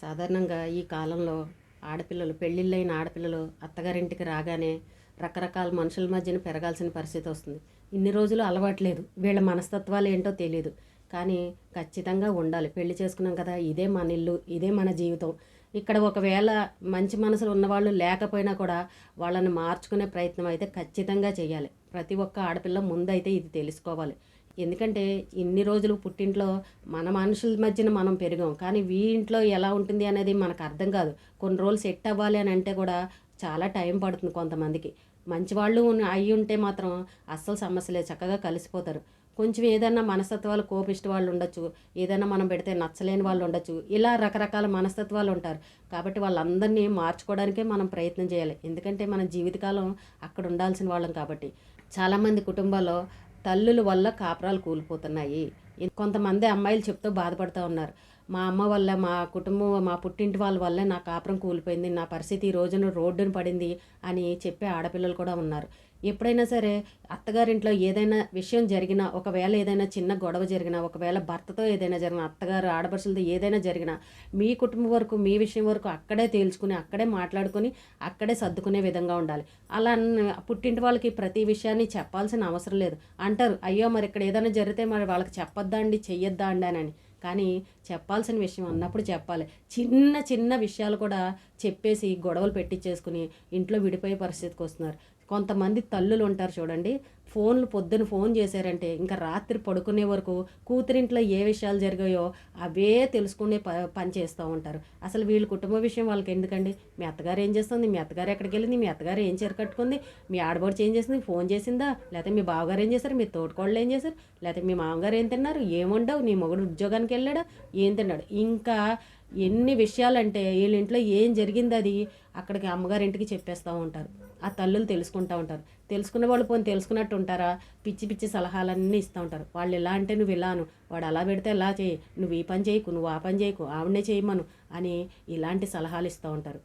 సాధారణంగా ఈ కాలంలో ఆడపిల్లలు పెళ్ళిళ్ళైన ఆడపిల్లలు అత్తగారింటికి రాగానే రకరకాల మనుషుల మధ్యన పెరగాల్సిన పరిస్థితి వస్తుంది. ఇన్ని రోజులు అలవాట్లేదు, వీళ్ళ మనస్తత్వాలు ఏంటో తెలియదు. కానీ ఖచ్చితంగా ఉండాలి. పెళ్లి చేసుకున్నాం కదా, ఇదే మన ఇల్లు, ఇదే మన జీవితం. ఇక్కడ ఒకవేళ మంచి మనసులు ఉన్నవాళ్ళు లేకపోయినా కూడా వాళ్ళని మార్చుకునే ప్రయత్నం అయితే ఖచ్చితంగా చేయాలి. ప్రతి ఒక్క ఆడపిల్ల ముందైతే ఇది తెలుసుకోవాలి. ఎందుకంటే ఇన్ని రోజులు పుట్టింట్లో మన మనుషుల మధ్యన మనం పెరిగాం, కానీ ఇంట్లో ఎలా ఉంటుంది అనేది మనకు అర్థం కాదు. కొన్ని రోజులు సెట్ అవ్వాలి అని అంటే కూడా చాలా టైం పడుతుంది కొంతమందికి. మంచివాళ్ళు అయి ఉంటే మాత్రం అస్సలు సమస్య లేదు, చక్కగా కలిసిపోతారు. కొంచెం ఏదైనా మనస్తత్వాలు కోపిష్టి వాళ్ళు ఉండొచ్చు, ఏదైనా మనం పెడితే నచ్చలేని వాళ్ళు ఉండొచ్చు, ఇలా రకరకాల మనస్తత్వాలు ఉంటారు. కాబట్టి వాళ్ళందరినీ మార్చుకోవడానికే మనం ప్రయత్నం చేయాలి. ఎందుకంటే మన జీవితకాలం అక్కడ ఉండాల్సిన వాళ్ళం కాబట్టి. చాలామంది కుటుంబాల్లో తల్లుల వల్ల కాపురాలు కూలిపోతున్నాయి. కొంతమంది అమ్మాయిలు చెప్తూ బాధపడుతూ ఉన్నారు, మా అమ్మ వల్ల, మా కుటుంబం, మా పుట్టింటి వాళ్ళ వల్లే నా కాపురం కూలిపోయింది, నా పరిస్థితి ఈ రోజున రోడ్డున పడింది అని చెప్పే ఆడపిల్లలు కూడా ఉన్నారు. ఎప్పుడైనా సరే అత్తగారింట్లో ఏదైనా విషయం జరిగినా, ఒకవేళ ఏదైనా చిన్న గొడవ జరిగినా, ఒకవేళ భర్తతో ఏదైనా జరిగినా, అత్తగారు ఆడపడుచులతో ఏదైనా జరిగినా మీ కుటుంబం వరకు, మీ విషయం వరకు అక్కడే తేల్చుకుని, అక్కడే మాట్లాడుకొని, అక్కడే సర్దుకునే విధంగా ఉండాలి. అలా పుట్టింటి వాళ్ళకి ప్రతి విషయాన్ని చెప్పాల్సిన అవసరం లేదు. అంటారు, అయ్యో మరి ఇక్కడ ఏదైనా జరిగితే మరి వాళ్ళకి చెప్పొద్దా అండి, చెయ్యొద్దా అండి అని. కానీ చెప్పాల్సిన విషయం అన్నప్పుడు చెప్పాలి. చిన్న చిన్న విషయాలు కూడా చెప్పేసి గొడవలు పెట్టించేసుకుని ఇంట్లో విడిపోయే పరిస్థితికి వస్తున్నారు. కొంతమంది తల్లులు ఉంటారు చూడండి, పొద్దున ఫోన్ చేశారంటే ఇంకా రాత్రి పడుకునే వరకు కూతురింట్లో ఏ విషయాలు జరిగాయో అవే తెలుసుకునే పని చేస్తూ ఉంటారు. అసలు వీళ్ళ కుటుంబ విషయం వాళ్ళకి ఎందుకండి? మీ అత్తగారు ఏం చేస్తుంది, మీ అత్తగారు ఎక్కడికి వెళ్ళింది, మీ అత్తగారు ఏం చీర కట్టుకుంది, మీ ఆడబడుచు ఏం చేసింది, ఫోన్ చేసిందా, లేకపోతే మీ బావగారు ఏం చేశారు, మీ తోటికోళ్ళు ఏం చేశారు, లేకపోతే మీ మామగారు ఏం తిన్నారు, ఏముండవు, నీ మొగుడు ఉద్యోగానికి వెళ్ళాడా, ఏం తిన్నాడు, ఇంకా ఎన్ని విషయాలంటే వీళ్ళ ఇంట్లో ఏం జరిగింది అది అక్కడికి అమ్మగారింటికి చెప్పేస్తూ ఉంటారు. ఆ తల్లులు తెలుసుకుంటూ ఉంటారు. తెలుసుకున్న వాళ్ళు పోని తెలుసుకున్నట్టు ఉంటారా? పిచ్చి పిచ్చి సలహాలన్నీ ఇస్తూ ఉంటారు. వాళ్ళు ఎలా అంటే నువ్వు ఇలాను, వాడు అలా పెడితే ఎలా చేయి, నువ్వు ఈ పని చేయకు, నువ్వు ఆ పని చేయకు, ఆవిడనే చేయమను అని ఇలాంటి సలహాలు ఇస్తూ ఉంటారు.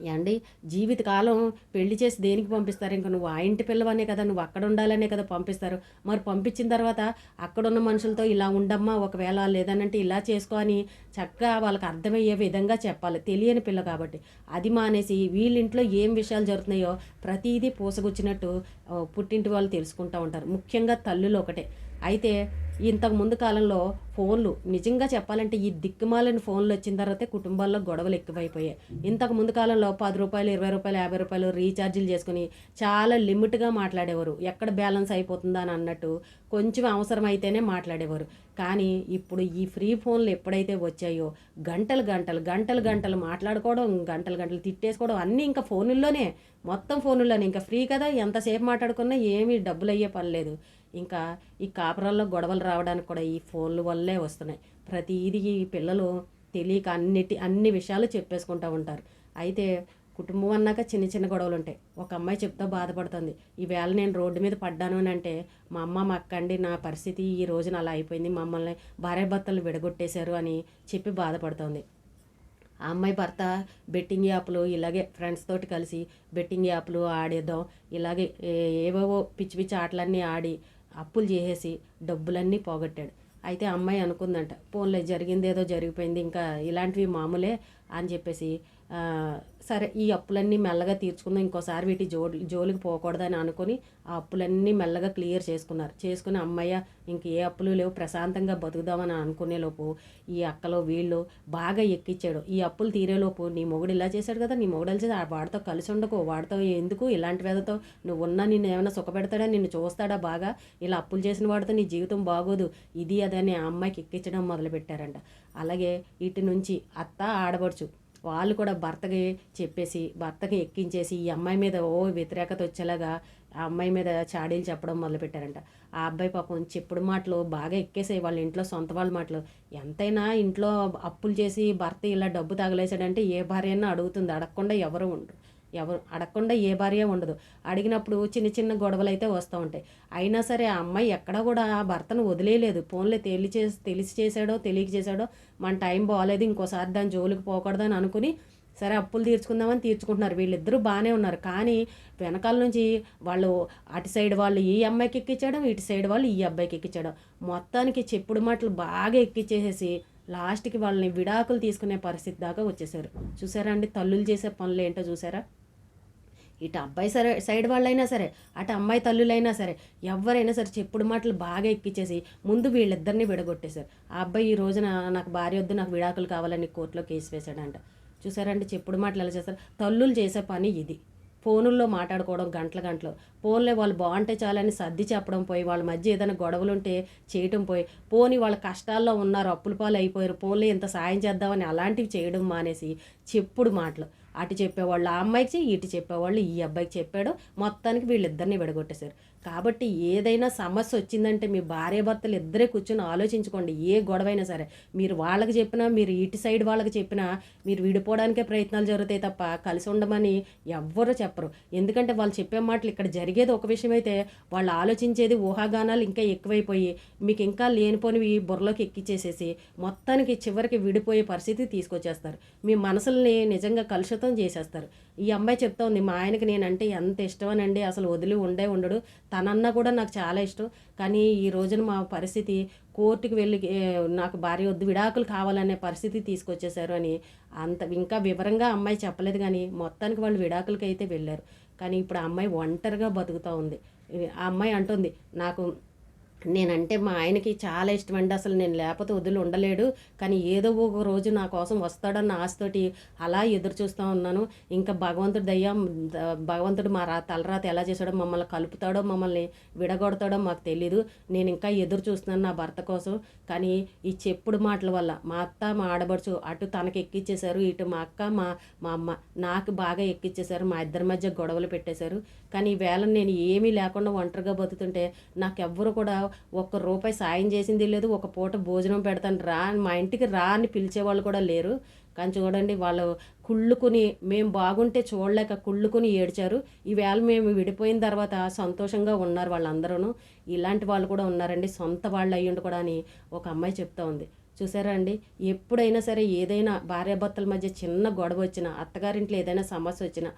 ఏమండి, జీవితకాలం పెళ్లి చేసి దేనికి పంపిస్తారు? ఇంకా నువ్వు ఆ ఇంటి పిల్లవనే కదా, నువ్వు అక్కడ ఉండాలనే కదా పంపిస్తారు. మరి పంపించిన తర్వాత అక్కడున్న మనుషులతో ఇలా ఉండమ్మా, ఒకవేళ లేదనంటే ఇలా చేసుకో అని చక్కగా వాళ్ళకి అర్థమయ్యే విధంగా చెప్పాలి. తెలియని పిల్ల కాబట్టి అది మానేసి వీళ్ళింట్లో ఏం విషయాలు జరుగుతున్నాయో ప్రతిదీ పూసగుచ్చినట్టు పుట్టింటి వాళ్ళు తెలుసుకుంటూ ఉంటారు. ముఖ్యంగా తల్లులు ఒకటే. అయితే ఇంతకు ముందు కాలంలో ఫోన్లు, నిజంగా చెప్పాలంటే ఈ దిక్కుమాలని ఫోన్లు వచ్చిన తర్వాతే కుటుంబాల్లో గొడవలు ఎక్కువైపోయాయి. ఇంతకు ముందు కాలంలో రూ. 10, రూ. 20, రూ. 50 రీఛార్జీలు చేసుకుని చాలా లిమిట్గా మాట్లాడేవారు. ఎక్కడ బ్యాలెన్స్ అయిపోతుందా అని అన్నట్టు కొంచెం అవసరమైతేనే మాట్లాడేవారు. కానీ ఇప్పుడు ఈ ఫ్రీ ఫోన్లు ఎప్పుడైతే వచ్చాయో గంటలు గంటలు గంటలు గంటలు మాట్లాడుకోవడం, గంటలు గంటలు తిట్టేసుకోవడం అన్నీ ఇంకా ఫోనుల్లోనే, మొత్తం ఫోనుల్లోనే. ఇంకా ఫ్రీ కదా, ఎంతసేపు మాట్లాడుకున్నా ఏమీ డబ్బులు అయ్యే పని లేదు. ఇంకా ఈ కాపురాల్లో గొడవలు రావడానికి కూడా ఈ ఫోన్ల వల్లే వస్తున్నాయి. ప్రతిదీ ఈ పిల్లలు తెలియక అన్ని విషయాలు చెప్పేసుకుంటూ ఉంటారు. అయితే కుటుంబం అన్నాక చిన్న చిన్న గొడవలు ఉంటాయి. ఒక అమ్మాయి చెప్తా బాధపడుతుంది, ఈవేళ నేను రోడ్డు మీద పడ్డాను అని అంటే, మా అమ్మ మా అక్క అండి, నా పరిస్థితి ఈ రోజున అలా అయిపోయింది, మమ్మల్ని భార్యాభర్తలు విడగొట్టేశారు అని చెప్పి బాధపడుతుంది. ఆ అమ్మాయి భర్త బెట్టింగ్ యాప్లు, ఇలాగే ఫ్రెండ్స్ తోటి కలిసి బెట్టింగ్ యాప్లు ఆడేద్దాం, ఇలాగే ఏవేవో పిచ్చి పిచ్చి ఆటలన్నీ ఆడి అప్పులు చేసేసి డబ్బులన్నీ పోగొట్టాడు. అయితే అమ్మాయి అనుకుందంట, పోన్లే జరిగింది ఏదో జరిగిపోయింది, ఇంకా ఇలాంటివి మామూలే అని చెప్పేసి సరే ఈ అప్పులన్నీ మెల్లగా తీర్చుకుందాం, ఇంకోసారి వీటి జోలికి పోకూడదని అనుకొని ఆ అప్పులన్నీ మెల్లగా క్లియర్ చేసుకుని అమ్మయ్య ఇంక ఏ అప్పులు లేవు, ప్రశాంతంగా బతుకుదామని అనుకునేలోపు ఈ అక్కలో వీళ్ళు బాగా ఎక్కిచ్చాడు. ఈ అప్పులు తీరేలోపు నీ మొగుడు ఇలా చేశాడు కదా, నీ మొగుడు ఇలా చేసి వాడితో కలిసి ఉండకు, వాడితో ఎందుకు ఇలాంటి వేదతో నువ్వు ఉన్నా నిన్ను ఏమైనా సుఖపెడతాడా, నిన్ను చూస్తాడా బాగా, ఇలా అప్పులు చేసిన వాడితో నీ జీవితం బాగోదు, ఇది అదని ఆ అమ్మాయికి ఎక్కించడం మొదలుపెట్టారంట. అలాగే ఇటు నుంచి అత్త ఆడబడుచు వాళ్ళు కూడా భర్తకి చెప్పేసి, భర్తకి ఎక్కించేసి ఈ అమ్మాయి మీద వ్యతిరేకత వచ్చేలాగా ఆ అమ్మాయి మీద చాడీలు చెప్పడం మొదలుపెట్టారంట. ఆ అబ్బాయి పాపం చెప్పుడు మాటలు బాగా ఎక్కేసాయి వాళ్ళ ఇంట్లో, సొంత వాళ్ళ మాటలు. ఎంతైనా ఇంట్లో అప్పులు చేసి భర్త ఇలా డబ్బు తగలేసాడంటే ఏ భార్య అయినా అడుగుతుంది, అడగకుండా అడగకుండా ఏ భార్య ఉండదు. అడిగినప్పుడు చిన్న చిన్న గొడవలు అయితే వస్తూ ఉంటాయి. అయినా సరే ఆ అమ్మాయి ఎక్కడా కూడా ఆ భర్తను వదిలేయలేదు. ఫోన్లే తెలిసి చేశాడో తెలియక చేశాడో, మన టైం బాగాలేదు, ఇంకోసారి దాని జోలికి పోకూడదని అనుకుని సరే అప్పులు తీర్చుకుందామని తీర్చుకుంటున్నారు. వీళ్ళిద్దరూ బాగానే ఉన్నారు. కానీ వెనకాల నుంచి వాళ్ళు అటు సైడ్ వాళ్ళు ఈ అమ్మాయికి ఎక్కించడం, ఇటు సైడ్ వాళ్ళు ఈ అబ్బాయికి ఎక్కించడం, మొత్తానికి చెప్పుడు మాటలు బాగా ఎక్కించేసేసి లాస్ట్కి వాళ్ళని విడాకులు తీసుకునే పరిస్థితి దాకా వచ్చేసారు. చూసారా అండి తల్లులు చేసే పనులు ఏంటో చూసారా? ఇటు అబ్బాయి సైడ్ వాళ్ళైనా సరే, అటు అమ్మాయి తల్లులైనా సరే, ఎవరైనా సరే చెప్పుడు మాటలు బాగా ఎక్కిచ్చేసి ముందు వీళ్ళిద్దరిని విడగొట్టేశారు. ఆ అబ్బాయి ఈ రోజున నాకు భార్య వద్దు, నాకు విడాకులు కావాలని కోర్టులో కేసు వేశాడంట. చూసారంటే చెప్పుడు మాటలు ఎలా చేస్తారు? తల్లులు చేసే పని ఇది. ఫోనుల్లో మాట్లాడుకోవడం గంటల గంటలు, ఫోన్లో వాళ్ళు బాగుంటే చాలని సర్ది చెప్పడం పోయి, వాళ్ళ మధ్య ఏదైనా గొడవలుంటే చేయటం పోయి, పోని వాళ్ళ కష్టాల్లో ఉన్నారు, అప్పుల పాలు అయిపోయారు, ఫోన్లో ఇంత సాయం చేద్దామని అలాంటివి చేయడం మానేసి చెప్పుడు మాటలు. అటు చెప్పేవాళ్ళు ఆ అమ్మాయికి, ఇటు చెప్పేవాళ్ళు ఈ అబ్బాయికి చెప్పాడు. మొత్తానికి వీళ్ళిద్దరిని విడగొట్టేశారు. కాబట్టి ఏదైనా సమస్య వచ్చిందంటే మీ భార్యాభర్తలు ఇద్దరే కూర్చొని ఆలోచించుకోండి. ఏ గొడవైనా సరే మీరు వాళ్ళకి చెప్పినా, మీరు ఇటు సైడ్ వాళ్ళకి చెప్పినా మీరు విడిపోవడానికే ప్రయత్నాలు జరుగుతాయి తప్ప కలిసి ఉండమని ఎవ్వరూ చెప్పరు. ఎందుకంటే వాళ్ళు చెప్పే మాటలు ఇక్కడ జరిగేది ఒక విషయం అయితే, వాళ్ళు ఆలోచించేది ఊహాగానాలు ఇంకా ఎక్కువైపోయి మీకు ఇంకా లేనిపోనివి బుర్రలోకి ఎక్కిచ్చేసేసి మొత్తానికి చివరికి విడిపోయే పరిస్థితి తీసుకొచ్చేస్తారు. మీ మనసుల్ని నిజంగా కలుషితం చేసేస్తారు. ఈ అమ్మాయి చెప్తా ఉంది, మా ఆయనకి నేనంటే ఎంత ఇష్టమనండి, అసలు వదిలి ఉండడు, తనన్నా కూడా నాకు చాలా ఇష్టం. కానీ ఈ రోజున మా పరిస్థితి కోర్టుకు వెళ్ళి నాకు భార్య వద్దు, విడాకులు కావాలనే పరిస్థితి తీసుకొచ్చేసారు అని ఇంకా వివరంగా అమ్మాయి చెప్పలేదు. కానీ మొత్తానికి వాళ్ళు విడాకులకి అయితే వెళ్ళారు. కానీ ఇప్పుడు ఆ అమ్మాయి ఒంటరిగా బతుకుతూ ఉంది. ఆ అమ్మాయి అంటుంది, నేనంటే మా ఆయనకి చాలా ఇష్టం అండి, అసలు నేను లేకపోతే వదిలి ఉండలేడు, కానీ ఏదో ఒక రోజు నా కోసం వస్తాడన్న ఆశతోటి అలా ఎదురు చూస్తూ ఉన్నాను. ఇంకా భగవంతుడి దయ్యా, భగవంతుడు మా తలరాత ఎలా చేశాడో, మమ్మల్ని కలుపుతాడో మమ్మల్ని విడగొడతాడో మాకు తెలీదు. నేను ఇంకా ఎదురు చూస్తున్నాను నా భర్త కోసం. కానీ ఈ చెప్పుడు మాటల వల్ల మా అత్త మా ఆడబడుచు అటు తనకి ఎక్కిచ్చేశారు, ఇటు మా అక్క మా అమ్మ నాకు బాగా ఎక్కిచ్చేశారు. మా ఇద్దరి మధ్య గొడవలు పెట్టేశారు. కానీ ఈవేళ నేను ఏమీ లేకుండా ఒంటరిగా బతుకుతుంటే నాకెవ్వరు కూడా ఒక్క రూపాయి సాయం చేసింది లేదు. ఒక పూట భోజనం పెడతాను రా, మా ఇంటికి రా అని పిలిచేవాళ్ళు కూడా లేరు. కానీ చూడండి వాళ్ళు కుళ్ళుకుని, మేము బాగుంటే చూడలేక కుళ్ళుకుని ఏడ్చారు. ఈవేళ మేము విడిపోయిన తర్వాత సంతోషంగా ఉన్నారు వాళ్ళందరూ. ఇలాంటి వాళ్ళు కూడా ఉన్నారండి, సొంత వాళ్ళు అయ్యుండి కూడా అని ఒక అమ్మాయి చెప్తా ఉంది. చూసారా అండి, ఎప్పుడైనా సరే ఏదైనా భార్యాభర్తల మధ్య చిన్న గొడవ వచ్చినా, అత్తగారింట్లో ఏదైనా సమస్య వచ్చినా,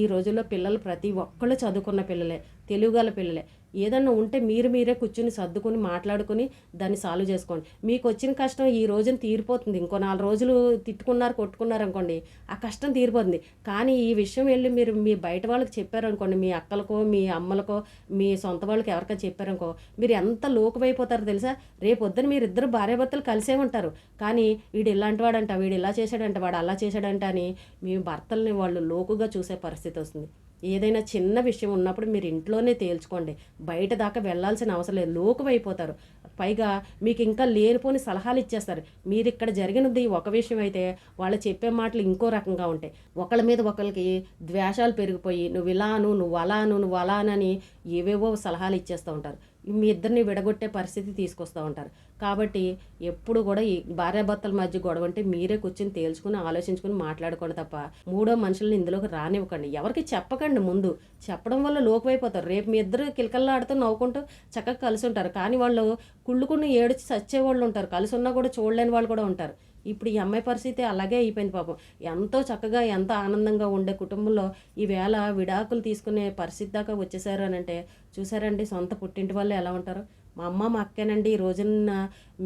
ఈ రోజుల్లో పిల్లలు ప్రతి ఒక్కళ్ళు చదువుకున్న పిల్లలే, తెలుగుగల పిల్లలే. ఏదన్నా ఉంటే మీరే కూర్చుని సర్దుకొని మాట్లాడుకొని దాన్ని సాల్వ్ చేసుకోండి. మీకు వచ్చిన కష్టం ఈ రోజున తీరిపోతుంది. ఇంకో 4 రోజులు తిట్టుకున్నారు కొట్టుకున్నారు అనుకోండి, ఆ కష్టం తీరిపోతుంది. కానీ ఈ విషయం వెళ్ళి మీరు మీ బయట వాళ్ళకి చెప్పారనుకోండి, మీ అక్కలకో మీ అమ్మలకో మీ సొంత వాళ్ళకి ఎవరికైనా చెప్పారనుకో, మీరు ఎంత లోకువైపోతారో తెలుసా? రేపొద్దున మీరిద్దరు భార్యాభర్తలు కలిసే ఉంటారు. కానీ వీడు ఇలాంటి వాడంట, వీడు ఇలా చేశాడంట, వాడు అలా చేశాడంట అని మీ భర్తల్ని వాళ్ళు లోకుగా చూసే పరిస్థితి వస్తుంది. ఏదైనా చిన్న విషయం ఉన్నప్పుడు మీరు ఇంట్లోనే తేల్చుకోండి. బయట దాకా వెళ్ళాల్సిన అవసరం లేదు, లోకువైపోతారు. పైగా మీకు ఇంకా లేనిపోని సలహాలు ఇచ్చేస్తారు. మీరు ఇక్కడ జరిగినది ఒక విషయం అయితే వాళ్ళు చెప్పే మాటలు ఇంకో రకంగా ఉంటాయి. ఒకళ్ళ మీద ఒకరికి ద్వేషాలు పెరిగిపోయి నువ్వు ఇలాను, నువ్వు అలాను, నువ్వు అలానని ఏవేవో సలహాలు ఇచ్చేస్తూ ఉంటారు. మీ ఇద్దరిని విడగొట్టే పరిస్థితి తీసుకొస్తూ ఉంటారు. కాబట్టి ఎప్పుడు కూడా ఈ భార్యాభర్తల మధ్య గొడవ అంటే మీరే కూర్చొని తేల్చుకుని ఆలోచించుకుని మాట్లాడుకోండి తప్ప మూడో మనుషులను ఇందులోకి రానివ్వకండి. ఎవరికి చెప్పకండి. ముందు చెప్పడం వల్ల లోకువైపోతారు. రేపు మీ ఇద్దరు కిలకల్లాడుతూ నవ్వుకుంటూ చక్కగా కలిసి ఉంటారు. కానీ వాళ్ళు కుళ్ళుకుని ఏడిచి చచ్చేవాళ్ళు ఉంటారు, కలిసి ఉన్నా కూడా చూడలేని వాళ్ళు కూడా ఉంటారు. ఇప్పుడు ఈ అమ్మాయి పరిస్థితి అలాగే అయిపోయింది పాపం. ఎంతో చక్కగా ఎంతో ఆనందంగా ఉండే కుటుంబంలో ఈవేళ విడాకులు తీసుకునే పరిస్థితి దాకా వచ్చేసారు అని అంటే చూసారండి, సొంత పుట్టింటి వాళ్ళు ఎలా ఉంటారు. మా అమ్మ మా అక్కేనండి ఈ రోజున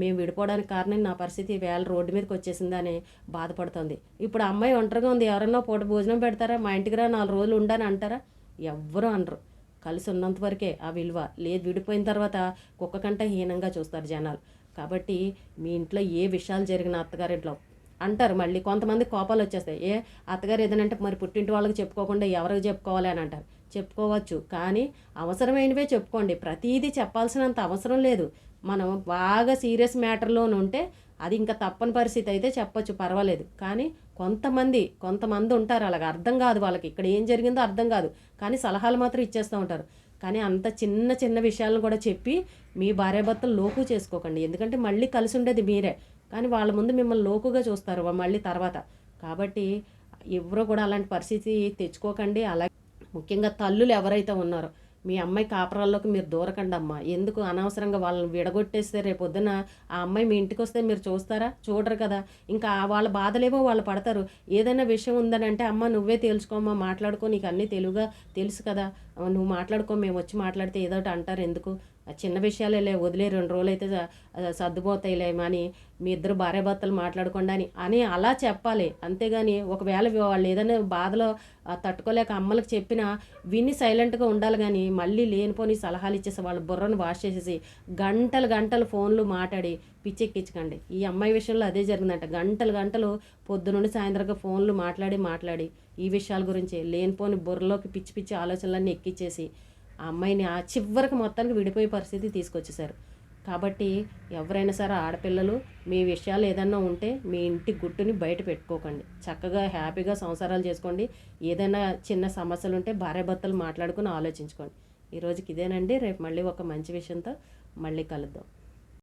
మేము విడిపోవడానికి కారణం నా పరిస్థితి వేళ రోడ్డు మీదకి వచ్చేసిందని బాధపడుతుంది. ఇప్పుడు అమ్మాయి ఒంటరిగా ఉంది, ఎవరన్నా పూట భోజనం పెడతారా, మా ఇంటికి రా 4 రోజులు ఉండని అంటారా? ఎవ్వరూ అనరు. కలిసి ఉన్నంత వరకే ఆ విలువ. లేదు విడిపోయిన తర్వాత కుక్క కంటే హీనంగా చూస్తారు జనాలు. కాబట్టి మీ ఇంట్లో ఏ విషయాలు జరిగిన అత్తగారింట్లో అంటారు. మళ్ళీ కొంతమంది కోపాలు వచ్చేస్తాయి. అత్తగారు ఏదనంటే మరి పుట్టింటి వాళ్ళకి చెప్పుకోకుండా ఎవరికి చెప్పుకోవాలి అని అంటారు. చెప్పుకోవచ్చు, కానీ అవసరమైనవే చెప్పుకోండి. ప్రతీదీ చెప్పాల్సినంత అవసరం లేదు. మనం బాగా సీరియస్ మ్యాటర్లోనే ఉంటే అది ఇంకా తప్పని పరిస్థితి అయితే చెప్పచ్చు, పర్వాలేదు. కానీ కొంతమంది ఉంటారు అలాగ, అర్థం కాదు వాళ్ళకి, ఇక్కడ ఏం జరిగిందో అర్థం కాదు, కానీ సలహాలు మాత్రం ఇచ్చేస్తూ ఉంటారు. కానీ అంత చిన్న చిన్న విషయాలను కూడా చెప్పి మీ భార్యాభర్తలు లోకు చేసుకోకండి. ఎందుకంటే మళ్ళీ కలిసి ఉండేది మీరే, కానీ వాళ్ళ ముందు మిమ్మల్ని లోకుగా చూస్తారు మళ్ళీ తర్వాత. కాబట్టి ఎవరో కూడా అలాంటి పరిస్థితి తెచ్చుకోకండి. అలాగే ముఖ్యంగా తల్లులు ఎవరైతే ఉన్నారో మీ అమ్మాయి కాపురాల్లోకి మీరు దూరకండి అమ్మ. ఎందుకు అనవసరంగా వాళ్ళని విడగొట్టేస్తే రేపొద్దున ఆ అమ్మాయి మీ ఇంటికి వస్తే మీరు చూస్తారా? చూడరు కదా. ఇంకా వాళ్ళ బాధలేవో వాళ్ళు పడతారు. ఏదైనా విషయం ఉందని అంటే అమ్మ నువ్వే తేల్చుకోమ్మా, మాట్లాడుకో, నీకు అన్నీ తెలుసు కదా, నువ్వు మాట్లాడుకో, మేము వచ్చి మాట్లాడితే ఏదో ఒకటి అంటారు ఎందుకు, చిన్న విషయాలేలే వదిలే 2 రోజులైతే సర్దుపోతాయిలే అని మీ ఇద్దరు భార్యాభర్తలు మాట్లాడుకోండి అని అలా చెప్పాలి. అంతేగాని ఒకవేళ వాళ్ళు ఏదైనా బాధలో తట్టుకోలేక అమ్మలకు చెప్పినా విని సైలెంట్గా ఉండాలి. కానీ మళ్ళీ లేనిపోని సలహాలు ఇచ్చేసి వాళ్ళ బుర్రను వాష్ చేసేసి గంటలు గంటలు ఫోన్లు మాట్లాడి పిచ్చెక్కించకండి. ఈ అమ్మాయి విషయంలో అదే జరిగిందంట. గంటలు గంటలు పొద్దునుండి సాయంత్రంగా ఫోన్లు మాట్లాడి ఈ విషయాల గురించి లేనిపోని బుర్రలోకి పిచ్చి పిచ్చి ఆలోచనలన్నీ ఎక్కిచ్చేసి ఆ అమ్మాయిని ఆ చివరికి మొత్తానికి విడిపోయే పరిస్థితి తీసుకొచ్చేసారు. కాబట్టి ఎవరైనా సరే ఆడపిల్లలు మీ విషయాలు ఏదన్నా ఉంటే మీ ఇంటి గుట్టుని బయట పెట్టుకోకండి. చక్కగా హ్యాపీగా సంసారాలు చేసుకోండి. ఏదైనా చిన్న సమస్యలు ఉంటే భార్యాభర్తలు మాట్లాడుకుని ఆలోచించుకోండి. ఈరోజుకి ఇదేనండి. రేపు మళ్ళీ ఒక మంచి విషయంతో మళ్ళీ కలుద్దాం.